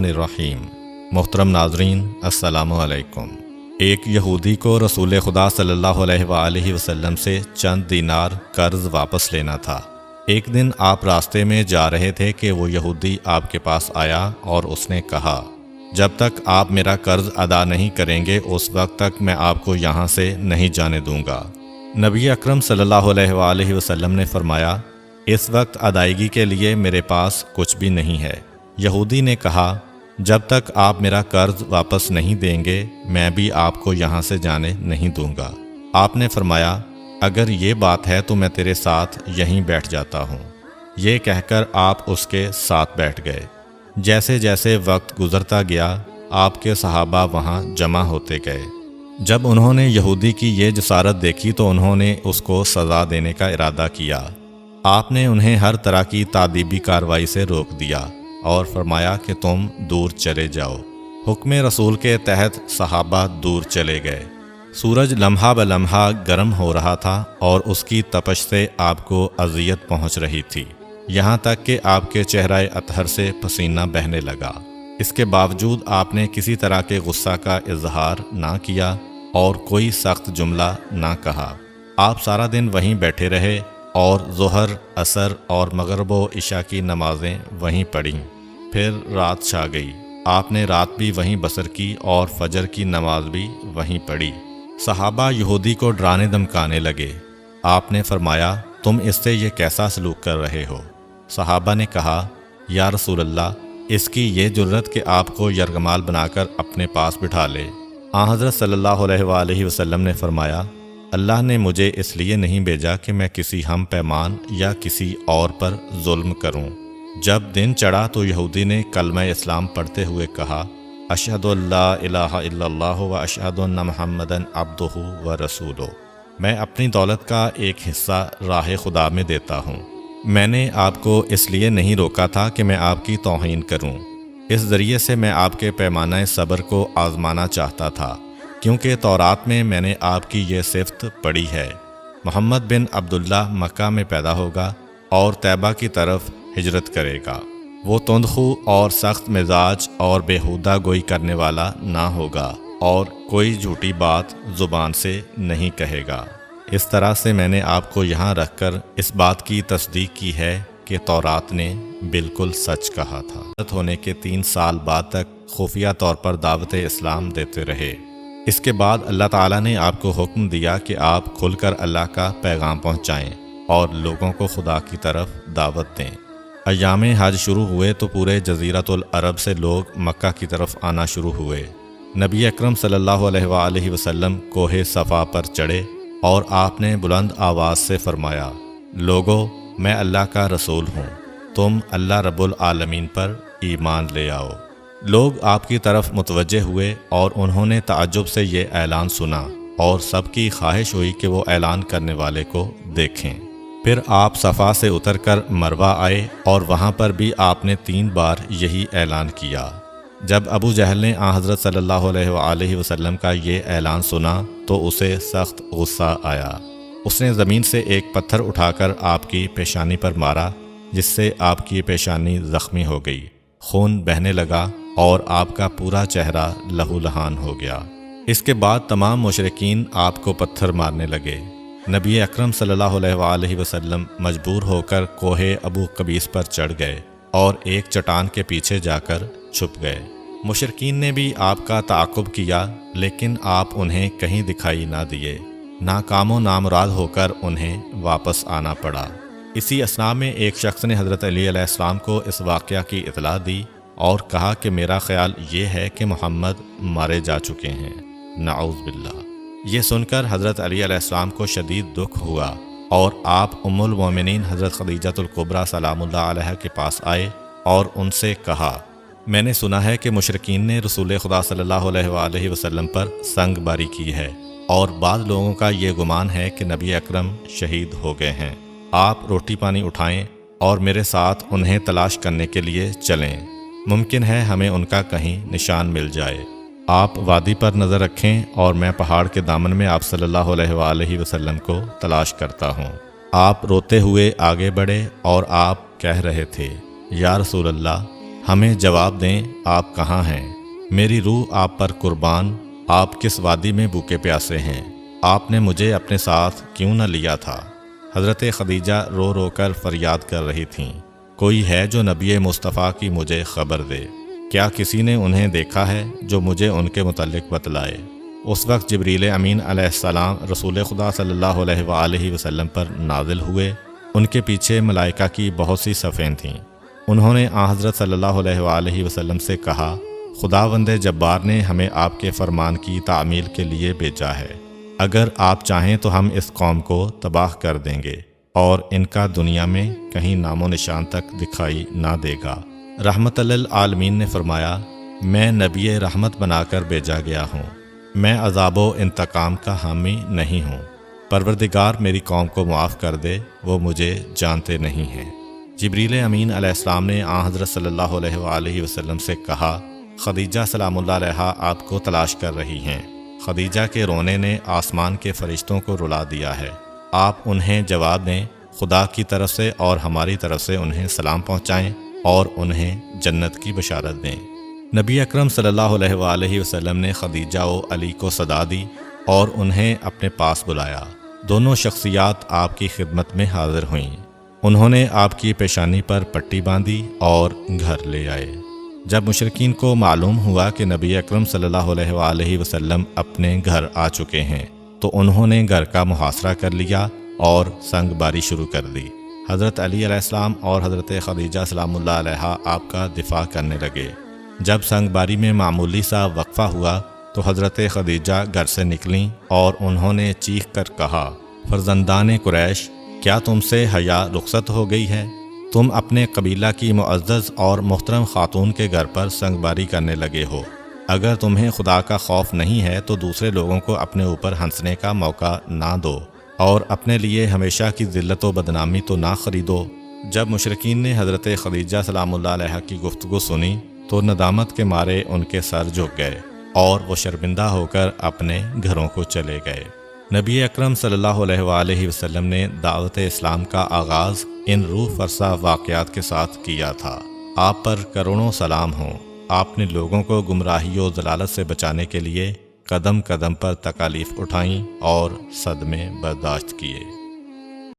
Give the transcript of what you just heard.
الرحیم۔ محترم ناظرین، السلام علیکم۔ ایک یہودی کو رسول خدا صلی اللہ علیہ وآلہ وسلم سے چند دینار قرض واپس لینا تھا۔ ایک دن آپ راستے میں جا رہے تھے کہ وہ یہودی آپ کے پاس آیا اور اس نے کہا، جب تک آپ میرا قرض ادا نہیں کریں گے اس وقت تک میں آپ کو یہاں سے نہیں جانے دوں گا۔ نبی اکرم صلی اللہ علیہ وآلہ وسلم نے فرمایا، اس وقت ادائیگی کے لیے میرے پاس کچھ بھی نہیں ہے۔ یہودی نے کہا، جب تک آپ میرا قرض واپس نہیں دیں گے میں بھی آپ کو یہاں سے جانے نہیں دوں گا۔ آپ نے فرمایا، اگر یہ بات ہے تو میں تیرے ساتھ یہیں بیٹھ جاتا ہوں۔ یہ کہہ کر آپ اس کے ساتھ بیٹھ گئے۔ جیسے جیسے وقت گزرتا گیا آپ کے صحابہ وہاں جمع ہوتے گئے۔ جب انہوں نے یہودی کی یہ جسارت دیکھی تو انہوں نے اس کو سزا دینے کا ارادہ کیا۔ آپ نے انہیں ہر طرح کی تادیبی کارروائی سے روک دیا اور فرمایا کہ تم دور چلے جاؤ۔ حکم رسول کے تحت صحابہ دور چلے گئے۔ سورج لمحہ بلمحہ گرم ہو رہا تھا اور اس کی تپش سے آپ کو اذیت پہنچ رہی تھی، یہاں تک کہ آپ کے چہرہ اطہر سے پسینہ بہنے لگا۔ اس کے باوجود آپ نے کسی طرح کے غصہ کا اظہار نہ کیا اور کوئی سخت جملہ نہ کہا۔ آپ سارا دن وہیں بیٹھے رہے اور ظہر، عصر اور مغرب و عشاء کی نمازیں وہیں پڑھیں۔ پھر رات چھا گئی۔ آپ نے رات بھی وہیں بسر کی اور فجر کی نماز بھی وہیں پڑھی۔ صحابہ یہودی کو ڈرانے دھمکانے لگے۔ آپ نے فرمایا، تم اس سے یہ کیسا سلوک کر رہے ہو؟ صحابہ نے کہا، یا رسول اللہ، اس کی یہ جرت کہ آپ کو یرغمال بنا کر اپنے پاس بٹھا لے۔ حضرت صلی اللہ علیہ وآلہ وسلم نے فرمایا، اللہ نے مجھے اس لیے نہیں بھیجا کہ میں کسی ہم پیمان یا کسی اور پر ظلم کروں۔ جب دن چڑھا تو یہودی نے کلمہ اسلام پڑھتے ہوئے کہا، اشہد ان لا الہ الا اللہ و اشہد ان محمدً عبدہ و رسولہ۔ میں اپنی دولت کا ایک حصہ راہ خدا میں دیتا ہوں۔ میں نے آپ کو اس لیے نہیں روکا تھا کہ میں آپ کی توہین کروں۔ اس ذریعے سے میں آپ کے پیمانہ صبر کو آزمانا چاہتا تھا، کیونکہ تورات میں میں نے آپ کی یہ صفت پڑھی ہے، محمد بن عبداللہ مکہ میں پیدا ہوگا اور طیبہ کی طرف ہجرت کرے گا۔ وہ تندخو اور سخت مزاج اور بیہودہ گوئی کرنے والا نہ ہوگا اور کوئی جھوٹی بات زبان سے نہیں کہے گا۔ اس طرح سے میں نے آپ کو یہاں رکھ کر اس بات کی تصدیق کی ہے کہ تورات نے بالکل سچ کہا تھا۔ ہونے کے 3 سال بعد تک خفیہ طور پر دعوت اسلام دیتے رہے۔ اس کے بعد اللہ تعالیٰ نے آپ کو حکم دیا کہ آپ کھل کر اللہ کا پیغام پہنچائیں اور لوگوں کو خدا کی طرف دعوت دیں۔ ایام حج شروع ہوئے تو پورے جزیرۃ العرب سے لوگ مکہ کی طرف آنا شروع ہوئے۔ نبی اکرم صلی اللہ علیہ وآلہ وسلم کوہ صفا پر چڑھے اور آپ نے بلند آواز سے فرمایا، لوگو، میں اللہ کا رسول ہوں، تم اللہ رب العالمین پر ایمان لے آؤ۔ لوگ آپ کی طرف متوجہ ہوئے اور انہوں نے تعجب سے یہ اعلان سنا اور سب کی خواہش ہوئی کہ وہ اعلان کرنے والے کو دیکھیں۔ پھر آپ صفا سے اتر کر مروہ آئے اور وہاں پر بھی آپ نے 3 بار یہی اعلان کیا۔ جب ابو جہل نے حضرت صلی اللہ علیہ وآلہ وسلم کا یہ اعلان سنا تو اسے سخت غصہ آیا۔ اس نے زمین سے ایک پتھر اٹھا کر آپ کی پیشانی پر مارا، جس سے آپ کی پیشانی زخمی ہو گئی، خون بہنے لگا اور آپ کا پورا چہرہ لہو لہان ہو گیا۔ اس کے بعد تمام مشرکین آپ کو پتھر مارنے لگے۔ نبی اکرم صلی اللہ علیہ وآلہ وسلم مجبور ہو کر کوہ ابو قبیس پر چڑھ گئے اور ایک چٹان کے پیچھے جا کر چھپ گئے۔ مشرکین نے بھی آپ کا تعاقب کیا لیکن آپ انہیں کہیں دکھائی نہ دیے۔ ناکام و نامراد ہو کر انہیں واپس آنا پڑا۔ اسی اثناء میں ایک شخص نے حضرت علی علیہ السلام کو اس واقعہ کی اطلاع دی اور کہا کہ میرا خیال یہ ہے کہ محمد مارے جا چکے ہیں، نعوذ باللہ۔ یہ سن کر حضرت علی علیہ السلام کو شدید دکھ ہوا اور آپ ام المومنین حضرت خدیجہ الکبریٰ سلام اللہ علیہ کے پاس آئے اور ان سے کہا، میں نے سنا ہے کہ مشرکین نے رسول خدا صلی اللہ علیہ وآلہ وسلم پر سنگ باری کی ہے اور بعض لوگوں کا یہ گمان ہے کہ نبی اکرم شہید ہو گئے ہیں۔ آپ روٹی پانی اٹھائیں اور میرے ساتھ انہیں تلاش کرنے کے لیے چلیں، ممکن ہے ہمیں ان کا کہیں نشان مل جائے۔ آپ وادی پر نظر رکھیں اور میں پہاڑ کے دامن میں آپ صلی اللہ علیہ وآلہ وسلم کو تلاش کرتا ہوں۔ آپ روتے ہوئے آگے بڑھے اور آپ کہہ رہے تھے، یا رسول اللہ، ہمیں جواب دیں آپ کہاں ہیں؟ میری روح آپ پر قربان، آپ کس وادی میں بھوکے پیاسے ہیں؟ آپ نے مجھے اپنے ساتھ کیوں نہ لیا تھا؟ حضرت خدیجہ رو رو کر فریاد کر رہی تھیں، کوئی ہے جو نبی مصطفیٰ کی مجھے خبر دے؟ کیا کسی نے انہیں دیکھا ہے جو مجھے ان کے متعلق بتلائے؟ اس وقت جبریل امین علیہ السلام رسول خدا صلی اللہ علیہ وآلہ وسلم پر نازل ہوئے۔ ان کے پیچھے ملائکہ کی بہت سی صفیں تھیں۔ انہوں نے حضرت صلی اللہ علیہ وآلہ وسلم سے کہا، خداوند جبار نے ہمیں آپ کے فرمان کی تعمیل کے لیے بھیجا ہے۔ اگر آپ چاہیں تو ہم اس قوم کو تباہ کر دیں گے اور ان کا دنیا میں کہیں نام و نشان تک دکھائی نہ دے گا۔ رحمت للعالمین نے فرمایا، میں نبی رحمت بنا کر بھیجا گیا ہوں، میں عذاب و انتقام کا حامی نہیں ہوں۔ پروردگار میری قوم کو معاف کر دے، وہ مجھے جانتے نہیں ہیں۔ جبریل امین علیہ السلام نے حضرت صلی اللہ علیہ وآلہ وسلم سے کہا، خدیجہ سلام اللہ علیہا آپ کو تلاش کر رہی ہیں۔ خدیجہ کے رونے نے آسمان کے فرشتوں کو رلا دیا ہے۔ آپ انہیں جواب دیں، خدا کی طرف سے اور ہماری طرف سے انہیں سلام پہنچائیں اور انہیں جنت کی بشارت دیں۔ نبی اکرم صلی اللہ علیہ وآلہ وسلم نے خدیجہ و علی کو صدا دی اور انہیں اپنے پاس بلایا۔ دونوں شخصیات آپ کی خدمت میں حاضر ہوئیں۔ انہوں نے آپ کی پیشانی پر پٹی باندھی اور گھر لے آئے۔ جب مشرکین کو معلوم ہوا کہ نبی اکرم صلی اللہ علیہ وآلہ وسلم اپنے گھر آ چکے ہیں تو انہوں نے گھر کا محاصرہ کر لیا اور سنگ باری شروع کر دی۔ حضرت علی علیہ السلام اور حضرت خدیجہ سلام اللہ علیہا آپ کا دفاع کرنے لگے۔ جب سنگ باری میں معمولی سا وقفہ ہوا تو حضرت خدیجہ گھر سے نکلیں اور انہوں نے چیخ کر کہا، فرزندان قریش، کیا تم سے حیا رخصت ہو گئی ہے؟ تم اپنے قبیلہ کی معزز اور محترم خاتون کے گھر پر سنگ باری کرنے لگے ہو۔ اگر تمہیں خدا کا خوف نہیں ہے تو دوسرے لوگوں کو اپنے اوپر ہنسنے کا موقع نہ دو اور اپنے لیے ہمیشہ کی ذلت و بدنامی تو نہ خریدو۔ جب مشرکین نے حضرت خدیجہ سلام اللہ علیہا کی گفتگو سنی تو ندامت کے مارے ان کے سر جھک گئے اور وہ شرمندہ ہو کر اپنے گھروں کو چلے گئے۔ نبی اکرم صلی اللہ علیہ وآلہ وسلم نے دعوت اسلام کا آغاز ان روح فرسا واقعات کے ساتھ کیا تھا۔ آپ پر کروڑوں سلام ہوں۔ آپ نے لوگوں کو گمراہی و ضلالت سے بچانے کے لیے قدم قدم پر تکالیف اٹھائیں اور صدمے برداشت کیے۔